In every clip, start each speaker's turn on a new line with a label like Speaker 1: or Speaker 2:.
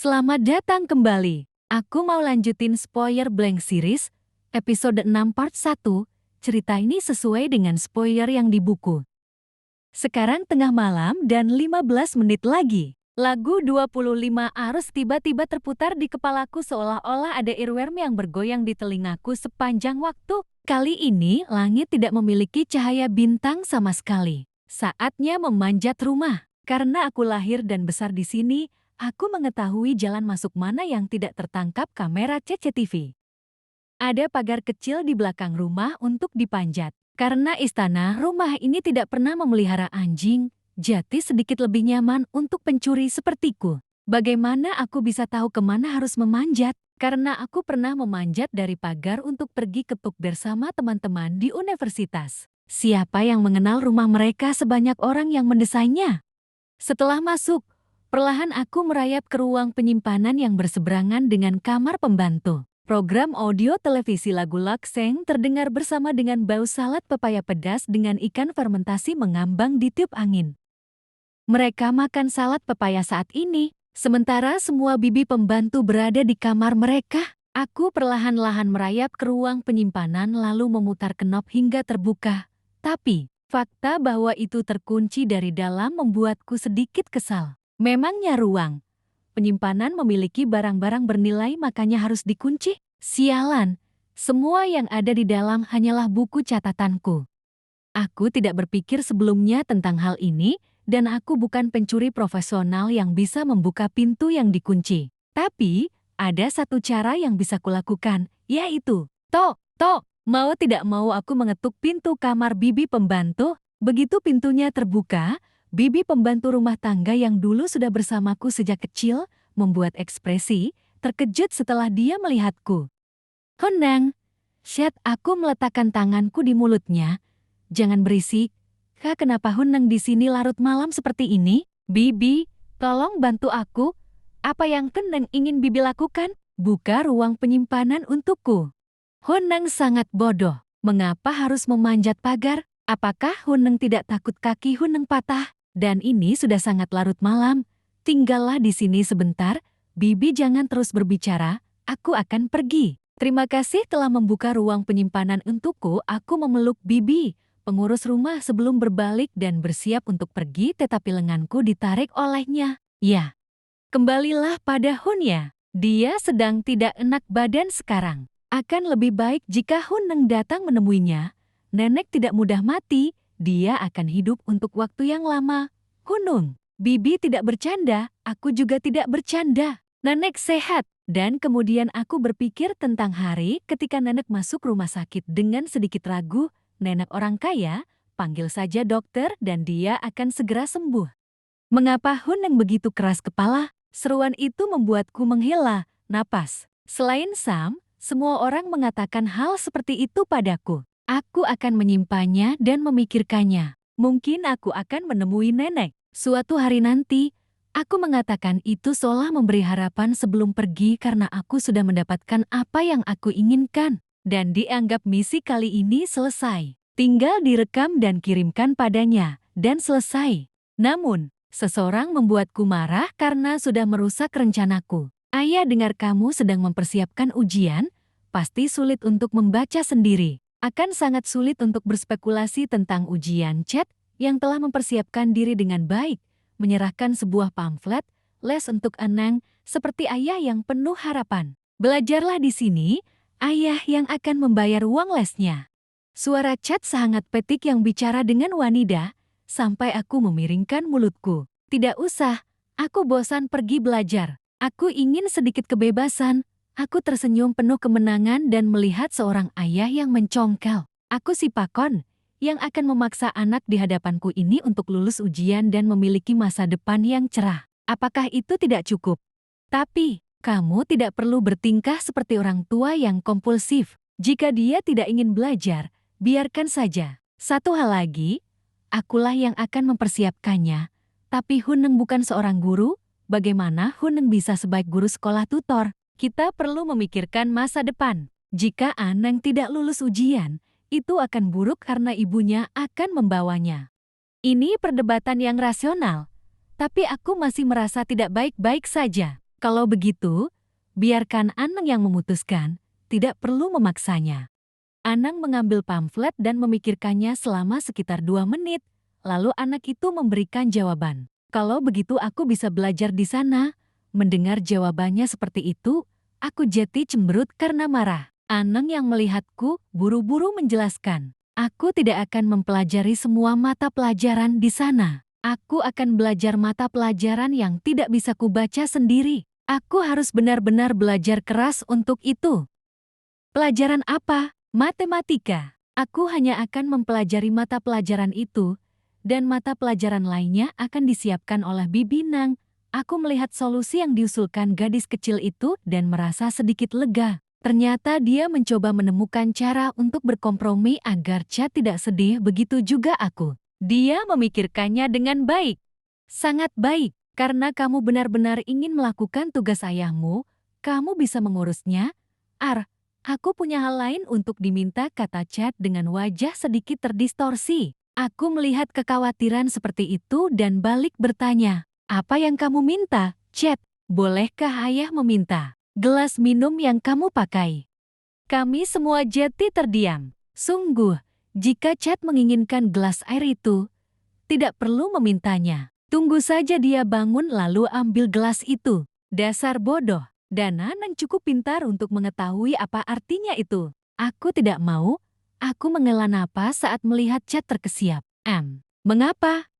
Speaker 1: Selamat datang kembali. Aku mau lanjutin Spoiler Blank Series, episode 6 part 1. Cerita ini sesuai dengan spoiler yang di buku. Sekarang tengah malam dan 15 menit lagi. Lagu 25 Arus tiba-tiba terputar di kepalaku seolah-olah ada earworm yang bergoyang di telingaku sepanjang waktu. Kali ini langit tidak memiliki cahaya bintang sama sekali. Saatnya memanjat rumah. Karena aku lahir dan besar di sini, aku mengetahui jalan masuk mana yang tidak tertangkap kamera CCTV. Ada pagar kecil di belakang rumah untuk dipanjat. Karena istana rumah ini tidak pernah memelihara anjing, jadi sedikit lebih nyaman untuk pencuri sepertiku. Bagaimana aku bisa tahu kemana harus memanjat? Karena aku pernah memanjat dari pagar untuk pergi ke pub bersama teman-teman di universitas. Siapa yang mengenal rumah mereka sebanyak orang yang mendesainnya? Setelah masuk, perlahan aku merayap ke ruang penyimpanan yang berseberangan dengan kamar pembantu. Program audio televisi lagu Lakseng terdengar bersama dengan bau salad pepaya pedas dengan ikan fermentasi mengambang di tiup angin. Mereka makan salad pepaya saat ini, sementara semua bibi pembantu berada di kamar mereka. Aku perlahan-lahan merayap ke ruang penyimpanan lalu memutar knop hingga terbuka. Tapi, fakta bahwa itu terkunci dari dalam membuatku sedikit kesal. Memangnya ruang penyimpanan memiliki barang-barang bernilai makanya harus dikunci? Sialan, semua yang ada di dalam hanyalah buku catatanku. Aku tidak berpikir sebelumnya tentang hal ini, dan aku bukan pencuri profesional yang bisa membuka pintu yang dikunci. Tapi, ada satu cara yang bisa kulakukan, yaitu, Tok, mau tidak mau aku mengetuk pintu kamar bibi pembantu. Begitu pintunya terbuka, bibi pembantu rumah tangga yang dulu sudah bersamaku sejak kecil, membuat ekspresi terkejut setelah dia melihatku. Honang, Syed, aku meletakkan tanganku di mulutnya. Jangan berisik. Kak, kenapa Honang di sini larut malam seperti ini? Bibi, tolong bantu aku. Apa yang Honang ingin bibi lakukan? Buka ruang penyimpanan untukku. Honang sangat bodoh. Mengapa harus memanjat pagar? Apakah Honang tidak takut kaki Honang patah? Dan ini sudah sangat larut malam. Tinggallah di sini sebentar. Bibi jangan terus berbicara. Aku akan pergi. Terima kasih telah membuka ruang penyimpanan untukku. Aku memeluk Bibi, pengurus rumah sebelum berbalik dan bersiap untuk pergi, tetapi lenganku ditarik olehnya. Ya, kembalilah pada Hunya. Dia sedang tidak enak badan sekarang. Akan lebih baik jika Honang datang menemuinya. Nenek tidak mudah mati, dia akan hidup untuk waktu yang lama. Hunung, Bibi tidak bercanda, aku juga tidak bercanda. Nenek sehat. Dan kemudian aku berpikir tentang hari ketika nenek masuk rumah sakit dengan sedikit ragu. Nenek orang kaya, panggil saja dokter dan dia akan segera sembuh. Mengapa Hunang begitu keras kepala? Seruan itu membuatku menghela napas. Selain Sam, semua orang mengatakan hal seperti itu padaku. Aku akan menyimpannya dan memikirkannya. Mungkin aku akan menemui nenek. Suatu hari nanti, aku mengatakan itu seolah memberi harapan sebelum pergi karena aku sudah mendapatkan apa yang aku inginkan. Dan dianggap misi kali ini selesai. Tinggal direkam dan kirimkan padanya, dan selesai. Namun, seseorang membuatku marah karena sudah merusak rencanaku. Ayah dengar kamu sedang mempersiapkan ujian, pasti sulit untuk membaca sendiri. Akan sangat sulit untuk berspekulasi tentang ujian chat yang telah mempersiapkan diri dengan baik, menyerahkan sebuah pamflet, les untuk Anang, seperti ayah yang penuh harapan. Belajarlah di sini, ayah yang akan membayar uang lesnya. Suara chat sangat petik yang bicara dengan wanita, sampai aku memiringkan mulutku. Tidak usah, aku bosan pergi belajar. Aku ingin sedikit kebebasan. Aku tersenyum penuh kemenangan dan melihat seorang ayah yang mencongkel. Aku si Pakon, yang akan memaksa anak di hadapanku ini untuk lulus ujian dan memiliki masa depan yang cerah. Apakah itu tidak cukup? Tapi, kamu tidak perlu bertingkah seperti orang tua yang kompulsif. Jika dia tidak ingin belajar, biarkan saja. Satu hal lagi, akulah yang akan mempersiapkannya. Tapi Huneng bukan seorang guru. Bagaimana Huneng bisa sebaik guru sekolah tutor? Kita perlu memikirkan masa depan. Jika Anang tidak lulus ujian, itu akan buruk karena ibunya akan membawanya. Ini perdebatan yang rasional, tapi aku masih merasa tidak baik-baik saja. Kalau begitu, biarkan Anang yang memutuskan, tidak perlu memaksanya. Anang mengambil pamflet dan memikirkannya selama sekitar 2 menit, lalu anak itu memberikan jawaban. Kalau begitu aku bisa belajar di sana. Mendengar jawabannya seperti itu, aku jadi cemberut karena marah. Anang yang melihatku buru-buru menjelaskan. Aku tidak akan mempelajari semua mata pelajaran di sana. Aku akan belajar mata pelajaran yang tidak bisa kubaca sendiri. Aku harus benar-benar belajar keras untuk itu. Pelajaran apa? Matematika. Aku hanya akan mempelajari mata pelajaran itu, dan mata pelajaran lainnya akan disiapkan oleh Bibi Nang. Aku melihat solusi yang diusulkan gadis kecil itu dan merasa sedikit lega. Ternyata dia mencoba menemukan cara untuk berkompromi agar Chad tidak sedih, begitu juga aku. Dia memikirkannya dengan baik. Sangat baik, karena kamu benar-benar ingin melakukan tugas ayahmu, kamu bisa mengurusnya. Aku punya hal lain untuk diminta, kata Chad dengan wajah sedikit terdistorsi. Aku melihat kekhawatiran seperti itu dan balik bertanya, apa yang kamu minta, Chad? Bolehkah ayah meminta gelas minum yang kamu pakai? Kami semua jadi terdiam. Sungguh, jika Chad menginginkan gelas air itu, tidak perlu memintanya. Tunggu saja dia bangun lalu ambil gelas itu. Dasar bodoh. Dan Anang cukup pintar untuk mengetahui apa artinya itu. Aku tidak mau. Aku menghela napas saat melihat Chad terkesiap. Mengapa?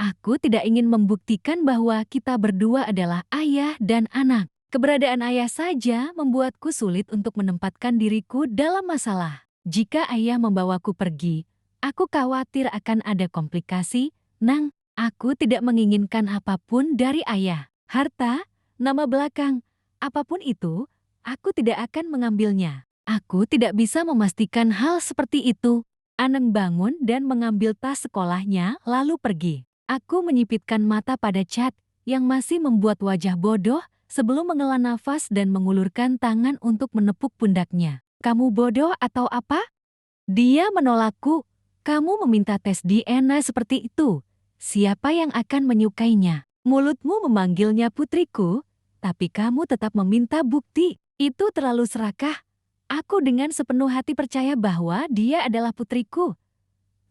Speaker 1: Aku tidak ingin membuktikan bahwa kita berdua adalah ayah dan anak. Keberadaan ayah saja membuatku sulit untuk menempatkan diriku dalam masalah. Jika ayah membawaku pergi, aku khawatir akan ada komplikasi. Nang, aku tidak menginginkan apapun dari ayah. Harta, nama belakang, apapun itu, aku tidak akan mengambilnya. Aku tidak bisa memastikan hal seperti itu. Anang bangun dan mengambil tas sekolahnya lalu pergi. Aku menyipitkan mata pada Chad yang masih membuat wajah bodoh sebelum menghela nafas dan mengulurkan tangan untuk menepuk pundaknya. Kamu bodoh atau apa? Dia menolakku. Kamu meminta tes DNA seperti itu. Siapa yang akan menyukainya? Mulutmu memanggilnya putriku, tapi kamu tetap meminta bukti. Itu terlalu serakah. Aku dengan sepenuh hati percaya bahwa dia adalah putriku.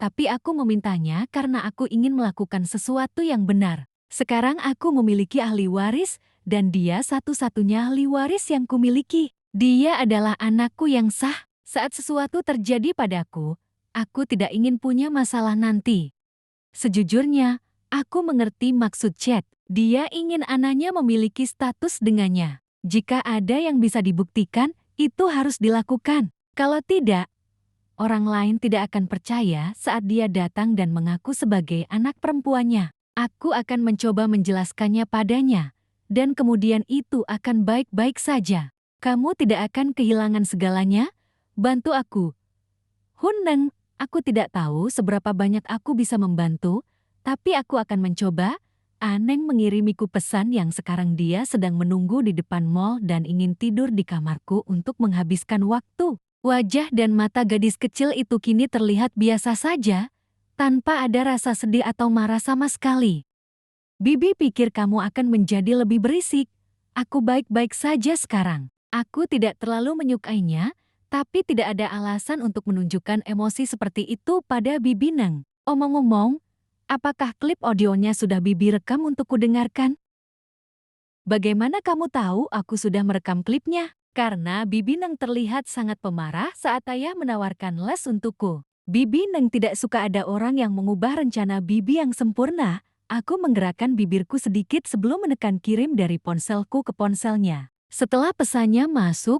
Speaker 1: Tapi aku memintanya karena aku ingin melakukan sesuatu yang benar. Sekarang aku memiliki ahli waris, dan dia satu-satunya ahli waris yang kumiliki. Dia adalah anakku yang sah. Saat sesuatu terjadi padaku, aku tidak ingin punya masalah nanti. Sejujurnya, aku mengerti maksud Chad. Dia ingin anaknya memiliki status dengannya. Jika ada yang bisa dibuktikan, itu harus dilakukan. Kalau tidak, orang lain tidak akan percaya saat dia datang dan mengaku sebagai anak perempuannya. Aku akan mencoba menjelaskannya padanya, dan kemudian itu akan baik-baik saja. Kamu tidak akan kehilangan segalanya. Bantu aku. Huneng, aku tidak tahu seberapa banyak aku bisa membantu, tapi aku akan mencoba. Aneng mengirimiku pesan yang sekarang dia sedang menunggu di depan mall dan ingin tidur di kamarku untuk menghabiskan waktu. Wajah dan mata gadis kecil itu kini terlihat biasa saja, tanpa ada rasa sedih atau marah sama sekali. Bibi pikir kamu akan menjadi lebih berisik. Aku baik-baik saja sekarang. Aku tidak terlalu menyukainya, tapi tidak ada alasan untuk menunjukkan emosi seperti itu pada Bibi Nang. Omong-omong, apakah klip audionya sudah Bibi rekam untuk kudengarkan? Bagaimana kamu tahu aku sudah merekam klipnya? Karena Bibi Nang terlihat sangat pemarah saat ayah menawarkan les untukku. Bibi Nang tidak suka ada orang yang mengubah rencana Bibi yang sempurna. Aku menggerakkan bibirku sedikit sebelum menekan kirim dari ponselku ke ponselnya. Setelah pesannya masuk,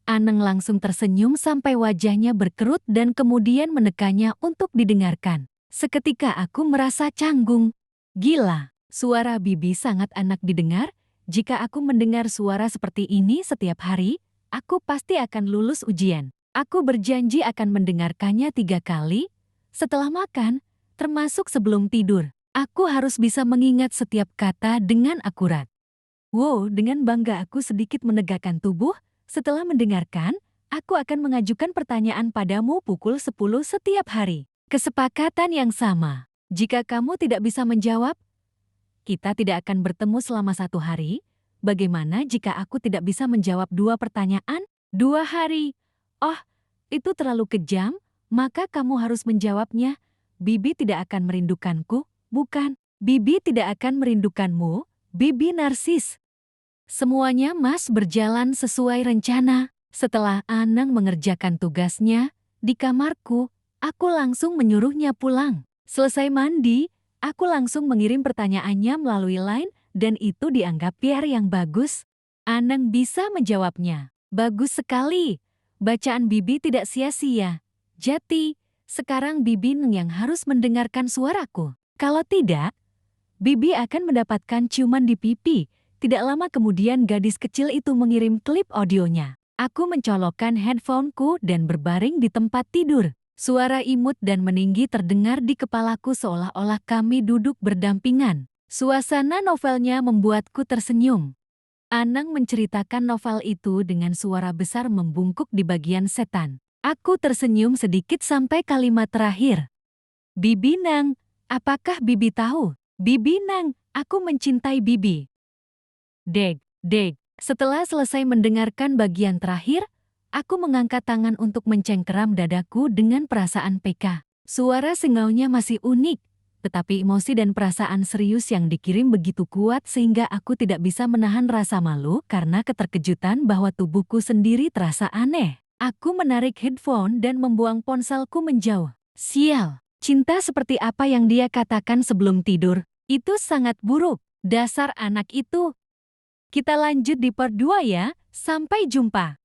Speaker 1: Anang langsung tersenyum sampai wajahnya berkerut dan kemudian menekannya untuk didengarkan. Seketika aku merasa canggung. Gila, suara Bibi sangat enak didengar. Jika aku mendengar suara seperti ini setiap hari, aku pasti akan lulus ujian. Aku berjanji akan mendengarkannya 3 kali setelah makan, termasuk sebelum tidur. Aku harus bisa mengingat setiap kata dengan akurat. Wow, dengan bangga aku sedikit menegakkan tubuh. Setelah mendengarkan, aku akan mengajukan pertanyaan padamu pukul 10 setiap hari. Kesepakatan yang sama. Jika kamu tidak bisa menjawab, kita tidak akan bertemu selama 1 hari. bagaimana jika aku tidak bisa menjawab 2 pertanyaan? 2 hari. Oh, itu terlalu kejam, maka kamu harus menjawabnya. Bibi tidak akan merindukanku, bukan? Bibi tidak akan merindukanmu, Bibi narsis. Semuanya Mas berjalan sesuai rencana. Setelah Anang mengerjakan tugasnya, di kamarku, aku langsung menyuruhnya pulang. Selesai mandi, aku langsung mengirim pertanyaannya melalui Line dan itu dianggap PR yang bagus. Anang bisa menjawabnya. Bagus sekali. Bacaan Bibi tidak sia-sia. Jati, sekarang Bibi yang harus mendengarkan suaraku. Kalau tidak, Bibi akan mendapatkan ciuman di pipi. Tidak lama kemudian gadis kecil itu mengirim klip audionya. Aku mencolokkan headphoneku dan berbaring di tempat tidur. Suara imut dan meninggi terdengar di kepalaku seolah-olah kami duduk berdampingan. Suasana novelnya membuatku tersenyum. Anang menceritakan novel itu dengan suara besar membungkuk di bagian setan. Aku tersenyum sedikit sampai kalimat terakhir. Bibi Nang, apakah Bibi tahu? Bibi Nang, aku mencintai Bibi. Deg. Setelah selesai mendengarkan bagian terakhir, aku mengangkat tangan untuk mencengkeram dadaku dengan perasaan PK. Suara sengaunya masih unik, tetapi emosi dan perasaan serius yang dikirim begitu kuat sehingga aku tidak bisa menahan rasa malu karena keterkejutan bahwa tubuhku sendiri terasa aneh. Aku menarik headphone dan membuang ponselku menjauh. Sial, cinta seperti apa yang dia katakan sebelum tidur? Itu sangat buruk, dasar anak itu. Kita lanjut di part 2 ya, sampai jumpa.